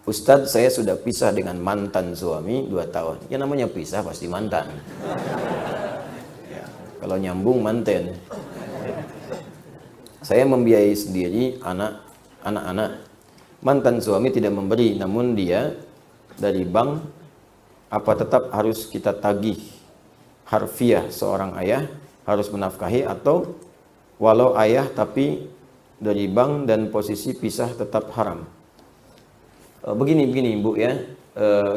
Ustadz, saya sudah pisah dengan mantan suami 2 tahun. Ya namanya pisah pasti mantan. Ya, kalau nyambung manten. Saya membiayai sendiri anak-anak. Mantan suami tidak memberi, namun dia dari bank, apa tetap harus kita tagih harfiah seorang ayah harus menafkahi, atau walau ayah tapi dari bank dan posisi pisah tetap haram? Begini Bu ya,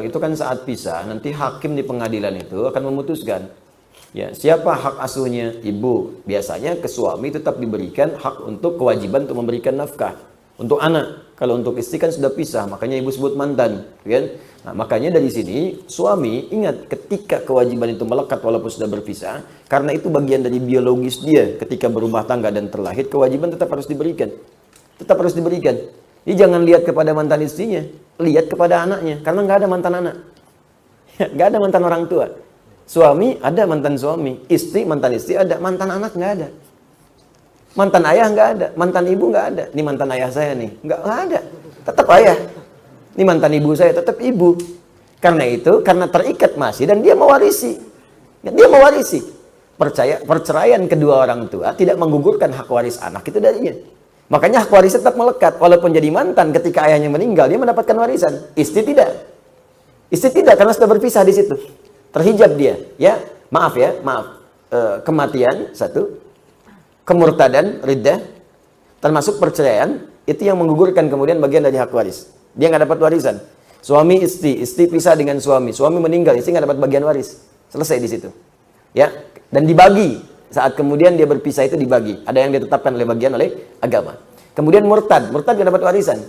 itu kan saat pisah nanti hakim di pengadilan itu akan memutuskan ya siapa hak asuhnya. Ibu, biasanya ke suami tetap diberikan hak untuk kewajiban untuk memberikan nafkah untuk anak. Kalau untuk istri kan sudah pisah, makanya ibu sebut mantan, kan? Nah, makanya dari sini suami ingat ketika kewajiban itu melekat walaupun sudah berpisah, karena itu bagian dari biologis dia. Ketika berumah tangga dan terlahir, kewajiban tetap harus diberikan, tetap harus diberikan. Jadi jangan lihat kepada mantan istrinya, lihat kepada anaknya, karena nggak ada mantan anak, nggak ada mantan orang tua. Suami ada mantan suami, istri mantan istri ada, mantan anak nggak ada. Mantan ayah nggak ada, mantan ibu nggak ada. Ini mantan ayah saya nih, nggak ada, tetap ayah. Ini mantan ibu saya, tetap ibu. Karena itu, karena terikat masih dan dia mewarisi, perceraian kedua orang tua tidak menggugurkan hak waris anak itu darinya. Makanya hak waris tetap melekat, walaupun jadi mantan ketika ayahnya meninggal dia mendapatkan warisan. Istri tidak karena sudah berpisah di situ, terhijab dia. Ya, maaf. Kematian satu, kemurtadan, riddah, termasuk perceraian itu yang menggugurkan kemudian bagian dari hak waris. Dia nggak dapat warisan. Suami istri pisah dengan suami meninggal, istri nggak dapat bagian waris. Selesai di situ. Ya, dan dibagi. Saat kemudian dia berpisah itu dibagi. Ada yang ditetapkan oleh bagian oleh agama. Kemudian murtad nggak dapat warisan.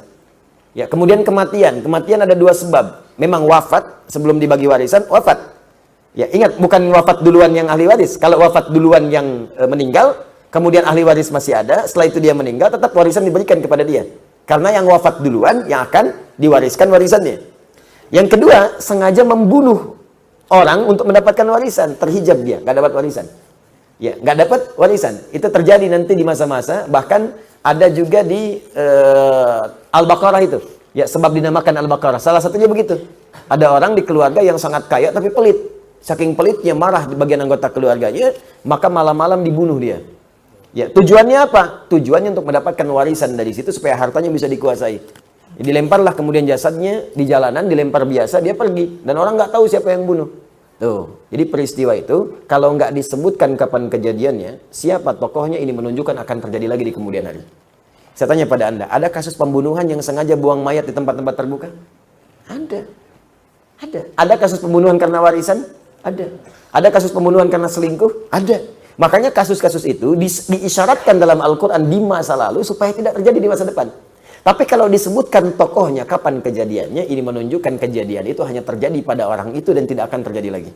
Ya, kemudian kematian ada 2 sebab. Memang wafat sebelum dibagi warisan, wafat. Ya, ingat bukan wafat duluan yang ahli waris. Kalau wafat duluan yang meninggal, kemudian ahli waris masih ada, setelah itu dia meninggal, tetap warisan diberikan kepada dia. Karena yang wafat duluan yang akan diwariskan warisannya. Yang kedua, sengaja membunuh orang untuk mendapatkan warisan, terhijab dia, nggak dapat warisan. Ya, nggak dapat warisan. Itu terjadi nanti di masa-masa, bahkan ada juga di Al-Baqarah itu. Ya, sebab dinamakan Al-Baqarah. Salah satunya begitu. Ada orang di keluarga yang sangat kaya tapi pelit. Saking pelitnya marah di bagian anggota keluarganya, maka malam-malam dibunuh dia. Ya, tujuannya apa? Tujuannya untuk mendapatkan warisan dari situ supaya hartanya bisa dikuasai. Ya, dilemparlah kemudian jasadnya di jalanan, dilempar biasa, dia pergi. Dan orang nggak tahu siapa yang bunuh. Tuh, jadi peristiwa itu kalau nggak disebutkan kapan kejadiannya, siapa tokohnya, ini menunjukkan akan terjadi lagi di kemudian hari. Saya tanya pada Anda, ada kasus pembunuhan yang sengaja buang mayat di tempat-tempat terbuka? Ada. Ada kasus pembunuhan karena warisan? Ada. Ada kasus pembunuhan karena selingkuh? Ada. Makanya kasus-kasus itu diisyaratkan dalam Al-Quran di masa lalu supaya tidak terjadi di masa depan. Tapi kalau disebutkan tokohnya, kapan kejadiannya, ini menunjukkan kejadian itu hanya terjadi pada orang itu dan tidak akan terjadi lagi.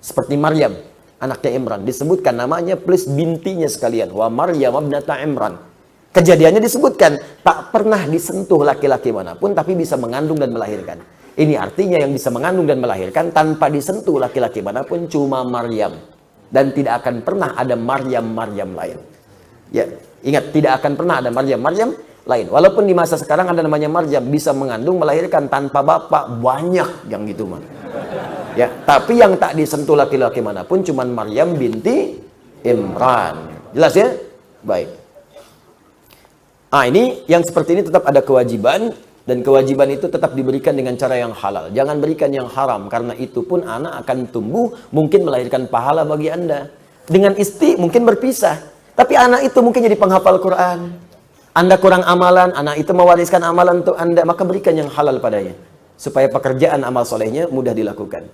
Seperti Maryam, anaknya Imran, disebutkan namanya plus bintinya sekalian. Wa Maryam ibnata Imran. Kejadiannya disebutkan, tak pernah disentuh laki-laki manapun, tapi bisa mengandung dan melahirkan. Ini artinya yang bisa mengandung dan melahirkan tanpa disentuh laki-laki manapun cuma Maryam. Dan tidak akan pernah ada Maryam lain. Ya, ingat, tidak akan pernah ada Maryam lain. Walaupun di masa sekarang ada namanya Maryam, bisa mengandung, melahirkan tanpa bapak, banyak yang gitu mah. Ya, tapi yang tak disentuh laki-laki manapun cuman Maryam binti Imran. Jelas ya? Baik. Ini yang seperti ini tetap ada kewajiban, dan kewajiban itu tetap diberikan dengan cara yang halal. Jangan berikan yang haram, karena itu pun anak akan tumbuh, mungkin melahirkan pahala bagi Anda. Dengan istri mungkin berpisah, tapi anak itu mungkin jadi penghafal Quran. Anda kurang amalan, anak itu mewariskan amalan untuk Anda, maka berikan yang halal padanya. Supaya pekerjaan amal solehnya mudah dilakukan.